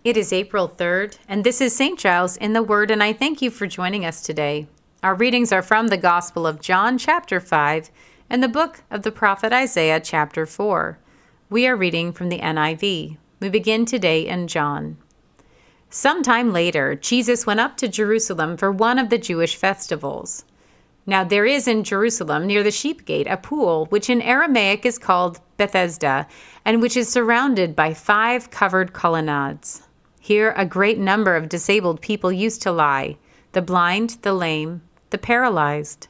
It is April 3rd, and this is St. Giles in the Word, and I thank you for joining us today. Our readings are from the Gospel of John, chapter 5, and the book of the prophet Isaiah, chapter 4. We are reading from the NIV. We begin today in John. Sometime later, Jesus went up to Jerusalem for one of the Jewish festivals. Now there is in Jerusalem, near the sheep gate, a pool, which in Aramaic is called Bethesda, and which is surrounded by 5 covered colonnades. Here a great number of disabled people used to lie, the blind, the lame, the paralyzed.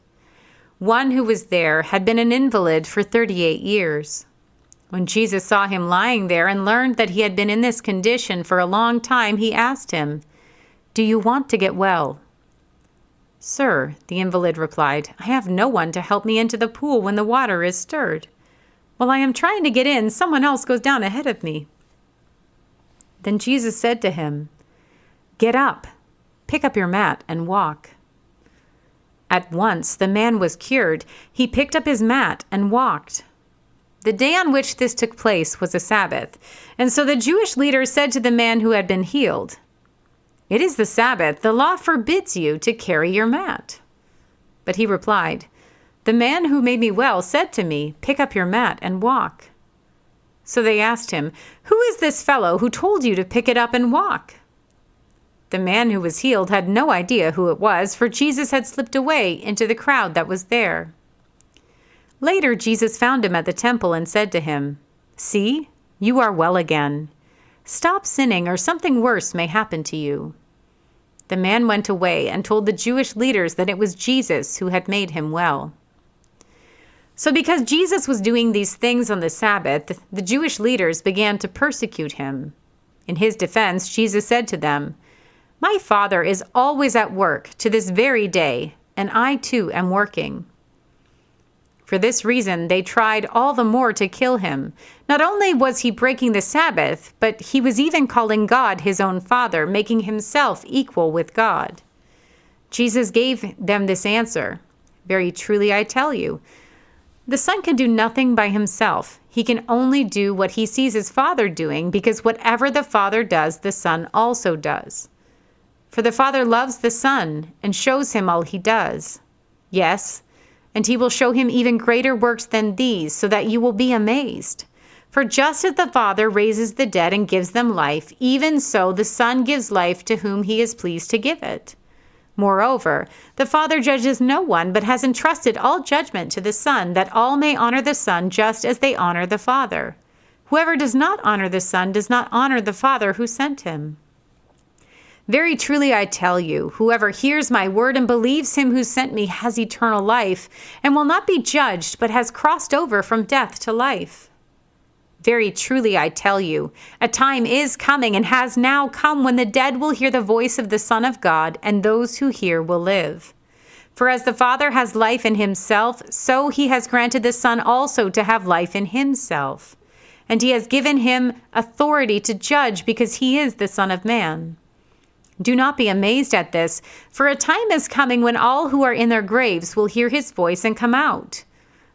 One who was there had been an invalid for 38 years. When Jesus saw him lying there and learned that he had been in this condition for a long time, he asked him, "Do you want to get well?" "Sir," the invalid replied, "I have no one to help me into the pool when the water is stirred. While I am trying to get in, someone else goes down ahead of me." Then Jesus said to him, "Get up, pick up your mat and walk." At once the man was cured. He picked up his mat and walked. The day on which this took place was a Sabbath, and so the Jewish leaders said to the man who had been healed, "It is the Sabbath. The law forbids you to carry your mat." But he replied, "The man who made me well said to me, 'Pick up your mat and walk.'" So they asked him, "Who is this fellow who told you to pick it up and walk?" The man who was healed had no idea who it was, for Jesus had slipped away into the crowd that was there. Later, Jesus found him at the temple and said to him, "See, you are well again. Stop sinning, or something worse may happen to you." The man went away and told the Jewish leaders that it was Jesus who had made him well. So because Jesus was doing these things on the Sabbath, the Jewish leaders began to persecute him. In his defense, Jesus said to them, "My Father is always at work to this very day, and I too am working." For this reason, they tried all the more to kill him. Not only was he breaking the Sabbath, but he was even calling God his own Father, making himself equal with God. Jesus gave them this answer, "Very truly I tell you, the Son can do nothing by himself. He can only do what he sees his Father doing, because whatever the Father does, the Son also does. For the Father loves the Son and shows him all he does. Yes, and he will show him even greater works than these, so that you will be amazed. For just as the Father raises the dead and gives them life, even so the Son gives life to whom he is pleased to give it. Moreover, the Father judges no one, but has entrusted all judgment to the Son, that all may honor the Son just as they honor the Father. Whoever does not honor the Son does not honor the Father who sent him. Very truly I tell you, whoever hears my word and believes him who sent me has eternal life, and will not be judged, but has crossed over from death to life. Very truly I tell you, a time is coming and has now come when the dead will hear the voice of the Son of God, and those who hear will live. For as the Father has life in himself, so he has granted the Son also to have life in himself. And he has given him authority to judge, because he is the Son of Man. Do not be amazed at this, for a time is coming when all who are in their graves will hear his voice and come out.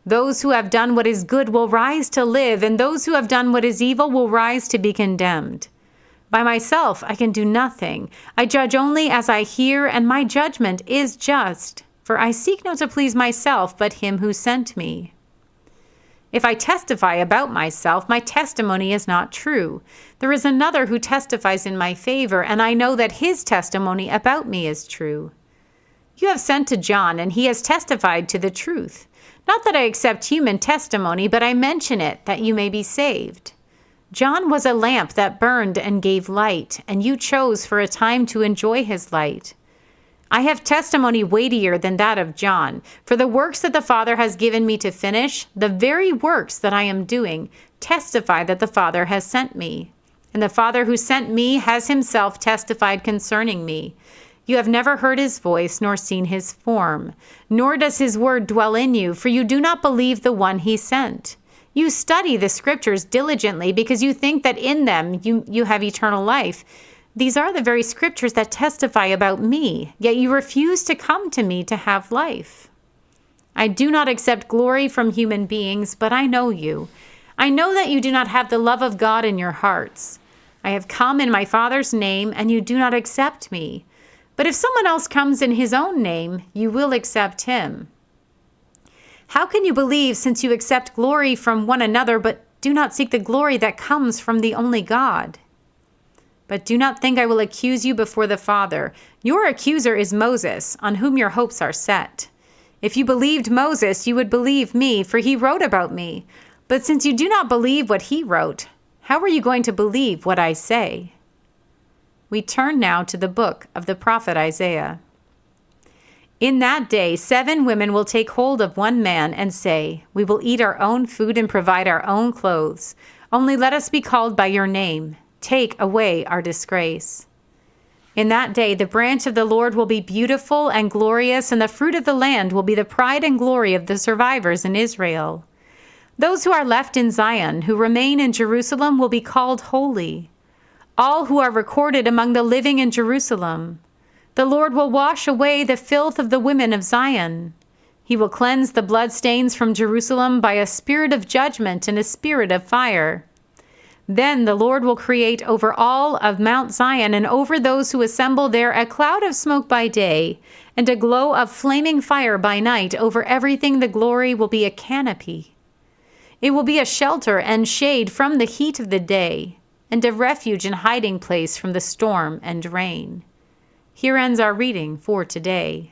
Those who have done what is good will rise to live, and those who have done what is evil will rise to be condemned. By myself I can do nothing. I judge only as I hear, and my judgment is just, for I seek not to please myself, but him who sent me. If I testify about myself, my testimony is not true. There is another who testifies in my favor, and I know that his testimony about me is true. You have sent to John, and he has testified to the truth. Not that I accept human testimony, but I mention it, that you may be saved. John was a lamp that burned and gave light, and you chose for a time to enjoy his light. I have testimony weightier than that of John, for the works that the Father has given me to finish, the very works that I am doing, testify that the Father has sent me. And the Father who sent me has himself testified concerning me. You have never heard his voice nor seen his form, nor does his word dwell in you, for you do not believe the one he sent. You study the scriptures diligently because you think that in them you have eternal life. These are the very scriptures that testify about me, yet you refuse to come to me to have life. I do not accept glory from human beings, but I know you. I know that you do not have the love of God in your hearts. I have come in my Father's name, and you do not accept me. But if someone else comes in his own name, you will accept him. How can you believe, since you accept glory from one another, but do not seek the glory that comes from the only God? But do not think I will accuse you before the Father. Your accuser is Moses, on whom your hopes are set. If you believed Moses, you would believe me, for he wrote about me. But since you do not believe what he wrote, how are you going to believe what I say? We turn now to the book of the prophet Isaiah. In that day, 7 women will take hold of one man and say, "We will eat our own food and provide our own clothes. Only let us be called by your name. Take away our disgrace." In that day, the branch of the Lord will be beautiful and glorious, and the fruit of the land will be the pride and glory of the survivors in Israel. Those who are left in Zion, who remain in Jerusalem, will be called holy. All who are recorded among the living in Jerusalem. The Lord will wash away the filth of the women of Zion. He will cleanse the bloodstains from Jerusalem by a spirit of judgment and a spirit of fire. Then the Lord will create over all of Mount Zion and over those who assemble there a cloud of smoke by day and a glow of flaming fire by night. Over everything the glory will be a canopy. It will be a shelter and shade from the heat of the day, and a refuge and hiding place from the storm and rain. Here ends our reading for today.